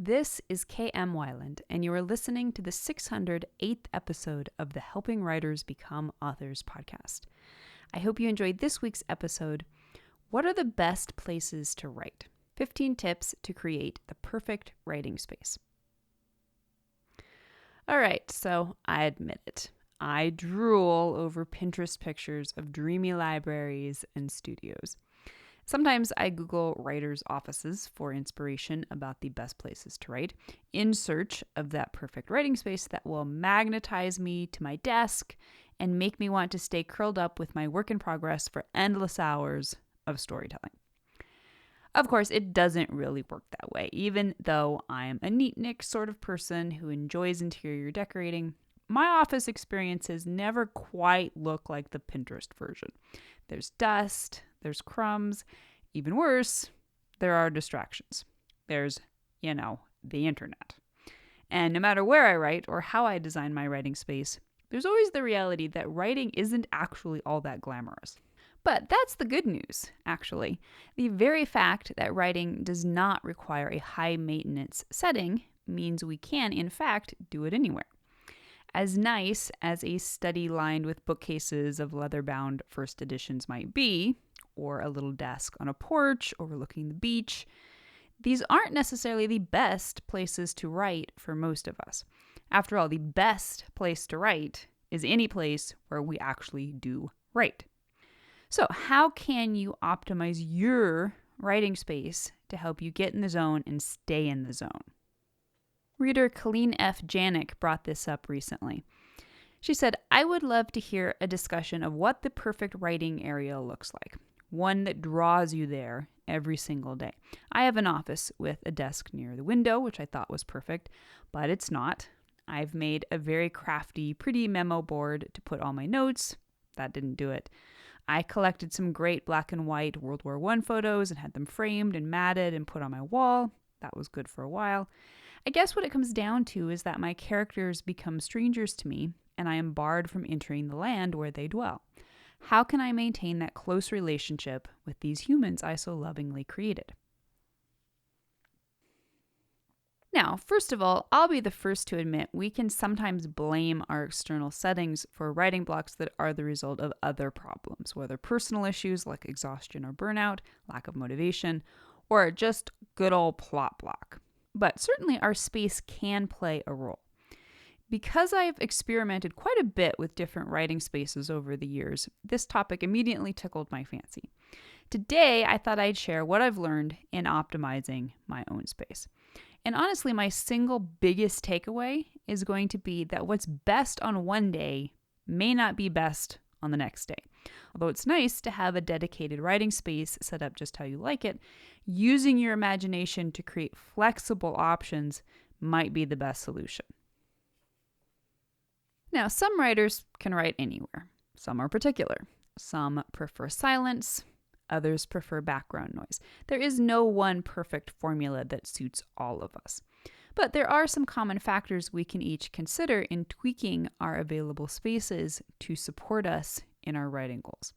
This is KM Wyland, and you are listening to the 608th episode of the Helping Writers Become Authors podcast. I hope you enjoyed this week's episode. What are the best places to write? 15 tips to create the perfect writing space. All right, so I admit it. I drool over Pinterest pictures of dreamy libraries and studios. Sometimes I Google writers' offices for inspiration about the best places to write, in search of that perfect writing space that will magnetize me to my desk and make me want to stay curled up with my work in progress for endless hours of storytelling. Of course, it doesn't really work that way, even though I'm a neatnik sort of person who enjoys interior decorating. My office experiences never quite look like the Pinterest version. There's dust, there's crumbs, even worse, there are distractions. There's, the internet. And no matter where I write or how I design my writing space, there's always the reality that writing isn't actually all that glamorous. But that's the good news, actually. The very fact that writing does not require a high maintenance setting means we can, in fact, do it anywhere. As nice as a study lined with bookcases of leather-bound first editions might be, or a little desk on a porch overlooking the beach, these aren't necessarily the best places to write for most of us. After all, the best place to write is any place where we actually do write. So how can you optimize your writing space to help you get in the zone and stay in the zone? Reader Colleen F. Janik brought this up recently. She said, I would love to hear a discussion of what the perfect writing area looks like. One that draws you there every single day. I have an office with a desk near the window, which I thought was perfect, but it's not. I've made a very crafty, pretty memo board to put all my notes. That didn't do it. I collected some great black and white World War I photos and had them framed and matted and put on my wall. That was good for a while. I guess what it comes down to is that my characters become strangers to me, and I am barred from entering the land where they dwell. How can I maintain that close relationship with these humans I so lovingly created? Now, first of all, I'll be the first to admit we can sometimes blame our external settings for writing blocks that are the result of other problems, whether personal issues like exhaustion or burnout, lack of motivation, or just good old plot block. But certainly our space can play a role. Because I've experimented quite a bit with different writing spaces over the years, this topic immediately tickled my fancy. Today, I thought I'd share what I've learned in optimizing my own space. And honestly, my single biggest takeaway is going to be that what's best on one day may not be best on the next day. Although it's nice to have a dedicated writing space set up just how you like it, using your imagination to create flexible options might be the best solution. Now, some writers can write anywhere. Some are particular. Some prefer silence. Others prefer background noise. There is no one perfect formula that suits all of us. But there are some common factors we can each consider in tweaking our available spaces to support us in our writing goals.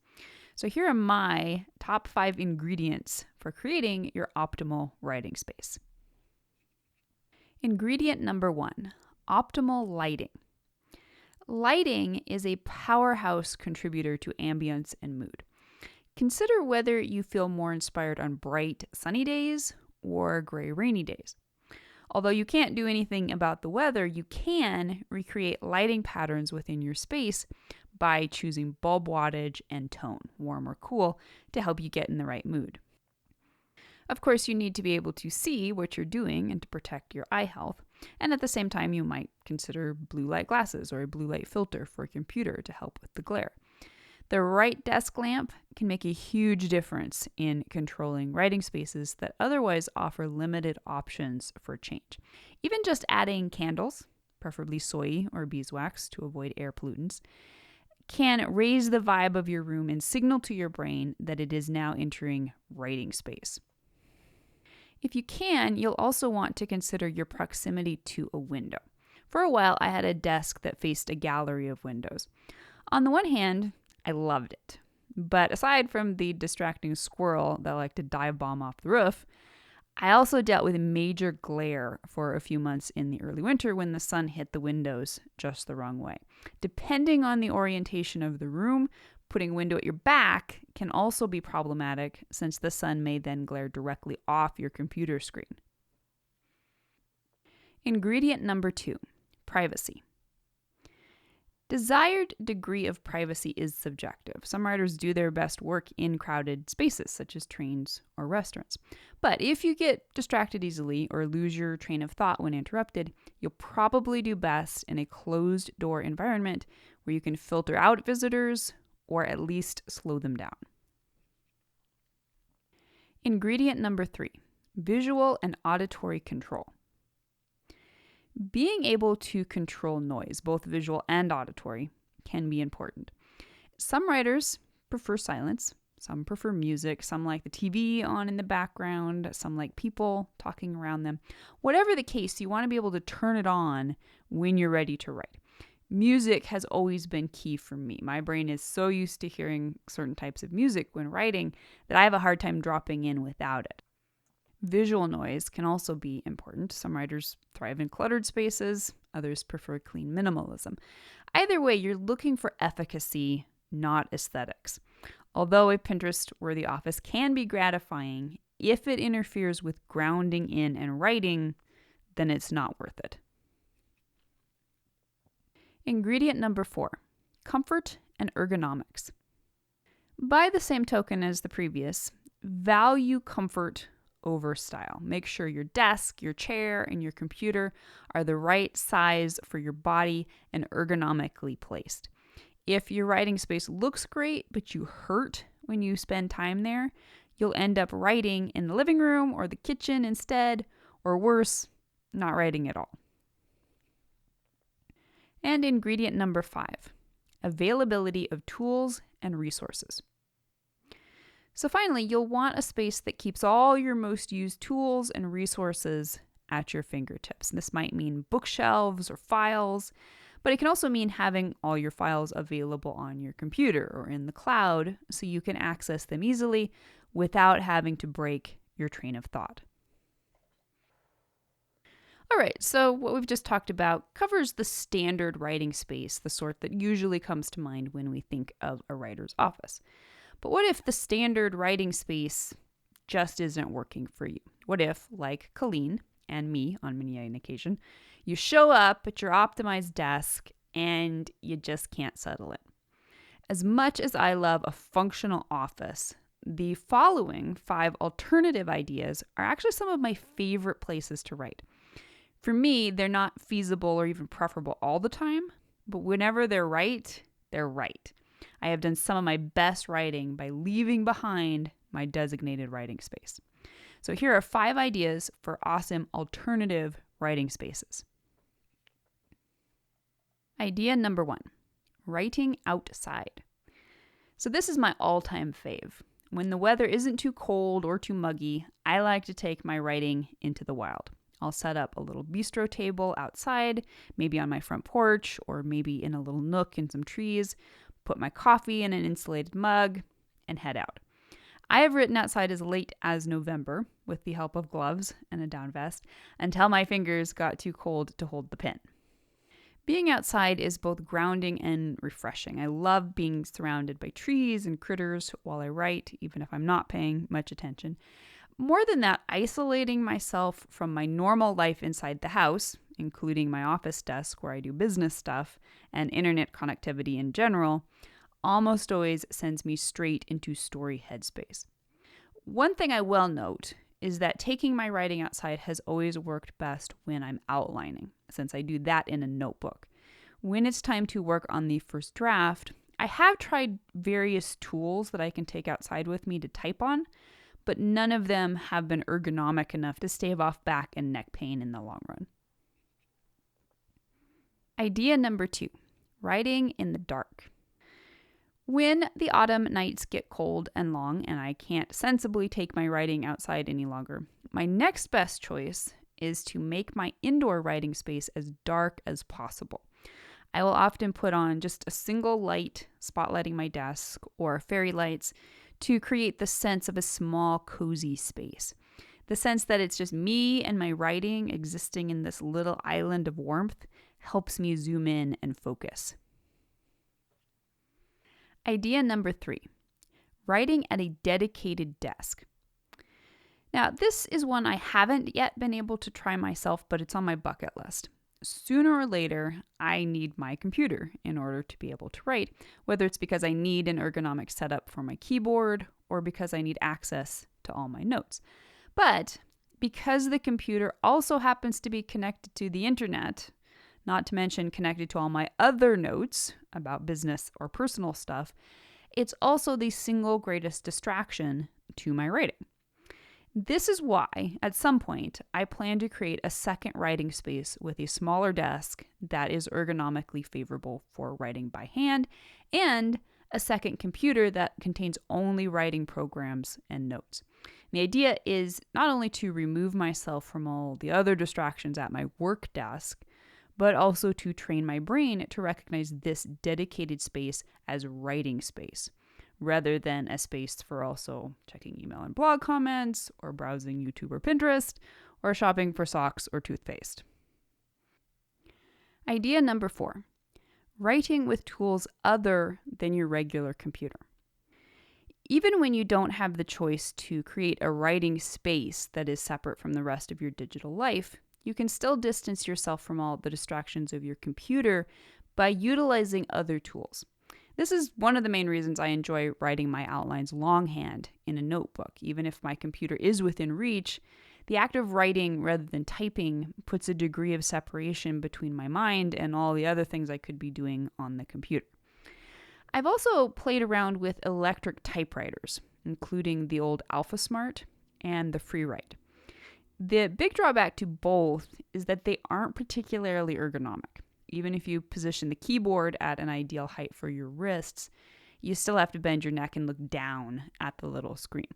So here are my top 5 ingredients for creating your optimal writing space. Ingredient number 1, optimal lighting. Lighting is a powerhouse contributor to ambience and mood. Consider whether you feel more inspired on bright, sunny days or gray, rainy days. Although you can't do anything about the weather, you can recreate lighting patterns within your space by choosing bulb wattage and tone, warm or cool, to help you get in the right mood. Of course, you need to be able to see what you're doing and to protect your eye health. And at the same time, you might consider blue light glasses or a blue light filter for a computer to help with the glare. The right desk lamp can make a huge difference in controlling writing spaces that otherwise offer limited options for change. Even just adding candles, preferably soy or beeswax to avoid air pollutants, can raise the vibe of your room and signal to your brain that it is now entering writing space. If you can, you'll also want to consider your proximity to a window. For a while, I had a desk that faced a gallery of windows. On the one hand, I loved it. But aside from the distracting squirrel that liked to dive bomb off the roof, I also dealt with major glare for a few months in the early winter when the sun hit the windows just the wrong way. Depending on the orientation of the room, putting a window at your back can also be problematic since the sun may then glare directly off your computer screen. Ingredient number 2, privacy. Desired degree of privacy is subjective. Some writers do their best work in crowded spaces, such as trains or restaurants. But if you get distracted easily or lose your train of thought when interrupted, you'll probably do best in a closed-door environment where you can filter out visitors or at least slow them down. Ingredient number 3, visual and auditory control. Being able to control noise, both visual and auditory, can be important. Some writers prefer silence, some prefer music, some like the TV on in the background, some like people talking around them. Whatever the case, you want to be able to turn it on when you're ready to write. Music has always been key for me. My brain is so used to hearing certain types of music when writing that I have a hard time dropping in without it. Visual noise can also be important. Some writers thrive in cluttered spaces, others prefer clean minimalism. Either way, you're looking for efficacy, not aesthetics. Although a Pinterest-worthy office can be gratifying, if it interferes with grounding in and writing, then it's not worth it. Ingredient number 4, comfort and ergonomics. By the same token as the previous, value comfort over style. Make sure your desk, your chair, and your computer are the right size for your body and ergonomically placed. If your writing space looks great, but you hurt when you spend time there, you'll end up writing in the living room or the kitchen instead, or worse, not writing at all. And ingredient number 5, availability of tools and resources. So finally, you'll want a space that keeps all your most used tools and resources at your fingertips. This might mean bookshelves or files, but it can also mean having all your files available on your computer or in the cloud so you can access them easily without having to break your train of thought. All right, so what we've just talked about covers the standard writing space, the sort that usually comes to mind when we think of a writer's office. But what if the standard writing space just isn't working for you? What if, like Colleen and me on many an occasion, you show up at your optimized desk and you just can't settle it? As much as I love a functional office, the following 5 alternative ideas are actually some of my favorite places to write. For me, they're not feasible or even preferable all the time, but whenever they're right, they're right. I have done some of my best writing by leaving behind my designated writing space. So here are 5 ideas for awesome alternative writing spaces. Idea number 1, writing outside. So this is my all-time fave. When the weather isn't too cold or too muggy, I like to take my writing into the wild. I'll set up a little bistro table outside, maybe on my front porch, or maybe in a little nook in some trees, put my coffee in an insulated mug, and head out. I have written outside as late as November with the help of gloves and a down vest until my fingers got too cold to hold the pen. Being outside is both grounding and refreshing. I love being surrounded by trees and critters while I write, even if I'm not paying much attention. More than that, isolating myself from my normal life inside the house, including my office desk where I do business stuff and internet connectivity in general, almost always sends me straight into story headspace. One thing I will note is that taking my writing outside has always worked best when I'm outlining, since I do that in a notebook. When it's time to work on the first draft, I have tried various tools that I can take outside with me to type on, but none of them have been ergonomic enough to stave off back and neck pain in the long run. Idea number 2, writing in the dark. When the autumn nights get cold and long and I can't sensibly take my writing outside any longer, my next best choice is to make my indoor writing space as dark as possible. I will often put on just a single light spotlighting my desk or fairy lights to create the sense of a small, cozy space. The sense that it's just me and my writing existing in this little island of warmth helps me zoom in and focus. Idea number 3, writing at a dedicated desk. Now, this is one I haven't yet been able to try myself, but it's on my bucket list. Sooner or later, I need my computer in order to be able to write, whether it's because I need an ergonomic setup for my keyboard or because I need access to all my notes. But because the computer also happens to be connected to the internet, not to mention connected to all my other notes about business or personal stuff, it's also the single greatest distraction to my writing. This is why, at some point, I plan to create a second writing space with a smaller desk that is ergonomically favorable for writing by hand, and a second computer that contains only writing programs and notes. The idea is not only to remove myself from all the other distractions at my work desk, but also to train my brain to recognize this dedicated space as writing space, rather than a space for also checking email and blog comments, or browsing YouTube or Pinterest, or shopping for socks or toothpaste. Idea number 4, writing with tools other than your regular computer. Even when you don't have the choice to create a writing space that is separate from the rest of your digital life, you can still distance yourself from all the distractions of your computer by utilizing other tools. This is one of the main reasons I enjoy writing my outlines longhand in a notebook. Even if my computer is within reach, the act of writing rather than typing puts a degree of separation between my mind and all the other things I could be doing on the computer. I've also played around with electric typewriters, including the old AlphaSmart and the FreeWrite. The big drawback to both is that they aren't particularly ergonomic. Even if you position the keyboard at an ideal height for your wrists, you still have to bend your neck and look down at the little screen.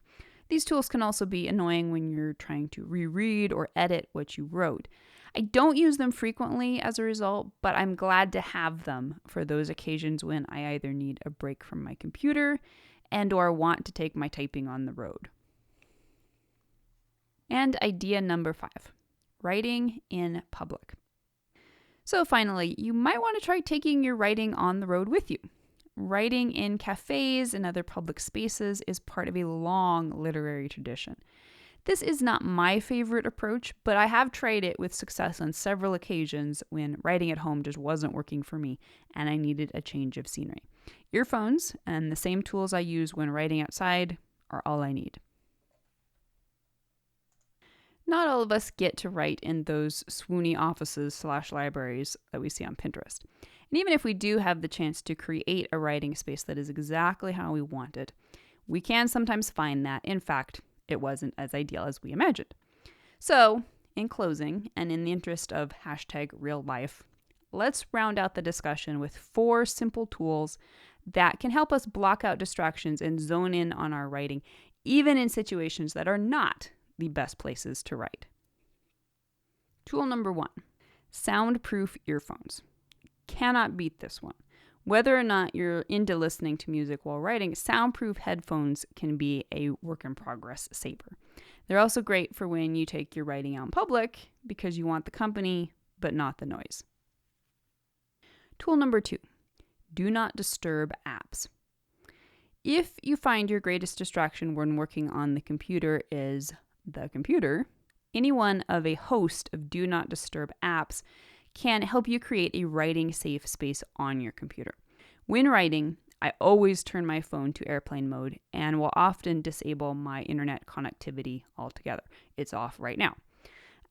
These tools can also be annoying when you're trying to reread or edit what you wrote. I don't use them frequently as a result, but I'm glad to have them for those occasions when I either need a break from my computer and or want to take my typing on the road. And idea number 5, writing in public. So finally, you might want to try taking your writing on the road with you. Writing in cafes and other public spaces is part of a long literary tradition. This is not my favorite approach, but I have tried it with success on several occasions when writing at home just wasn't working for me and I needed a change of scenery. Earphones and the same tools I use when writing outside are all I need. Not all of us get to write in those swoony offices / libraries that we see on Pinterest. And even if we do have the chance to create a writing space that is exactly how we want it, we can sometimes find that, in fact, it wasn't as ideal as we imagined. So, in closing, and in the interest of #real-life, let's round out the discussion with 4 simple tools that can help us block out distractions and zone in on our writing, even in situations that are not the best places to write. Tool number 1, soundproof earphones. Cannot beat this one. Whether or not you're into listening to music while writing, soundproof headphones can be a work in progress saver. They're also great for when you take your writing out in public because you want the company, but not the noise. Tool number 2, do not disturb apps. If you find your greatest distraction when working on the computer is the computer, any one of a host of do not disturb apps can help you create a writing safe space on your computer. When writing, I always turn my phone to airplane mode and will often disable my internet connectivity altogether. It's off right now.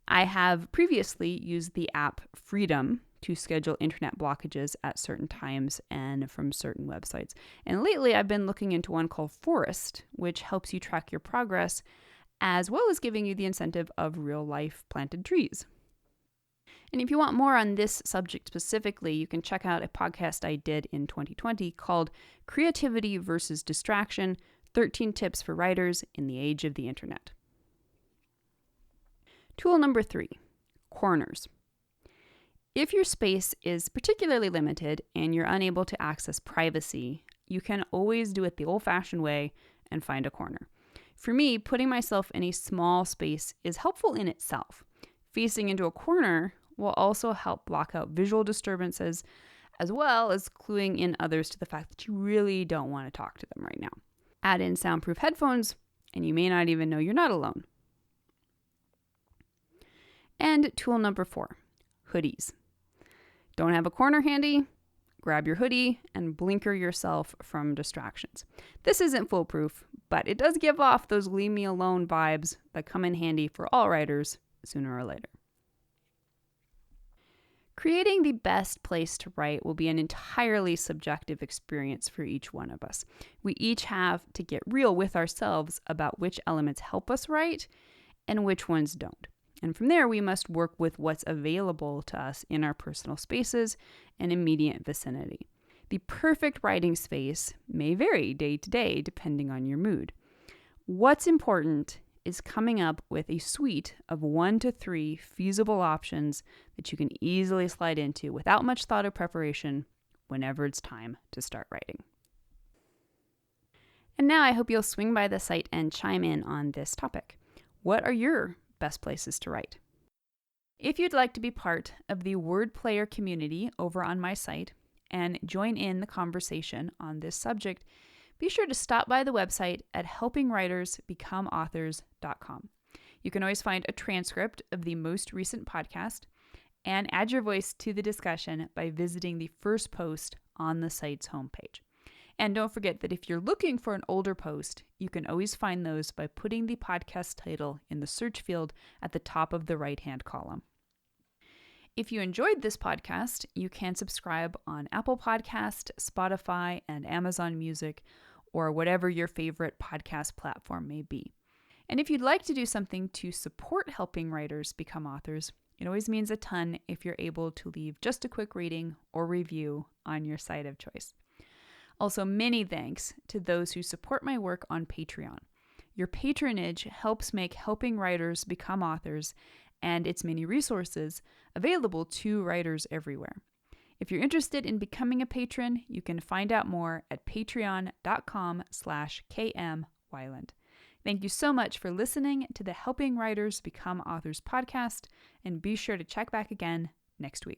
I have previously used the app Freedom to schedule internet blockages at certain times and from certain websites. And lately I've been looking into one called Forest, which helps you track your progress as well as giving you the incentive of real-life planted trees. And if you want more on this subject specifically, you can check out a podcast I did in 2020 called Creativity versus Distraction, 13 Tips for Writers in the Age of the Internet. Tool number 3, corners. If your space is particularly limited and you're unable to access privacy, you can always do it the old-fashioned way and find a corner. For me, putting myself in a small space is helpful in itself. Facing into a corner will also help block out visual disturbances, as well as cluing in others to the fact that you really don't want to talk to them right now. Add in soundproof headphones, and you may not even know you're not alone. And tool number 4, hoodies. Don't have a corner handy? Grab your hoodie and blinker yourself from distractions. This isn't foolproof, but it does give off those leave me alone vibes that come in handy for all writers sooner or later. Creating the best place to write will be an entirely subjective experience for each one of us. We each have to get real with ourselves about which elements help us write and which ones don't. And from there, we must work with what's available to us in our personal spaces and immediate vicinity. The perfect writing space may vary day to day depending on your mood. What's important is coming up with a suite of 1 to 3 feasible options that you can easily slide into without much thought or preparation whenever it's time to start writing. And now I hope you'll swing by the site and chime in on this topic. What are your best places to write? If you'd like to be part of the word player community over on my site and join in the conversation on this subject, be sure to stop by the website at helpingwritersbecomeauthors.com. You can always find a transcript of the most recent podcast and add your voice to the discussion by visiting the first post on the site's homepage. And don't forget that if you're looking for an older post, you can always find those by putting the podcast title in the search field at the top of the right-hand column. If you enjoyed this podcast, you can subscribe on Apple Podcast, Spotify, and Amazon Music, or whatever your favorite podcast platform may be. And if you'd like to do something to support helping writers become authors, it always means a ton if you're able to leave just a quick rating or review on your site of choice. Also, many thanks to those who support my work on Patreon. Your patronage helps make helping writers become authors and its many resources available to writers everywhere. If you're interested in becoming a patron, you can find out more at patreon.com/KMWeiland. Thank you so much for listening to the Helping Writers Become Authors podcast, and be sure to check back again next week.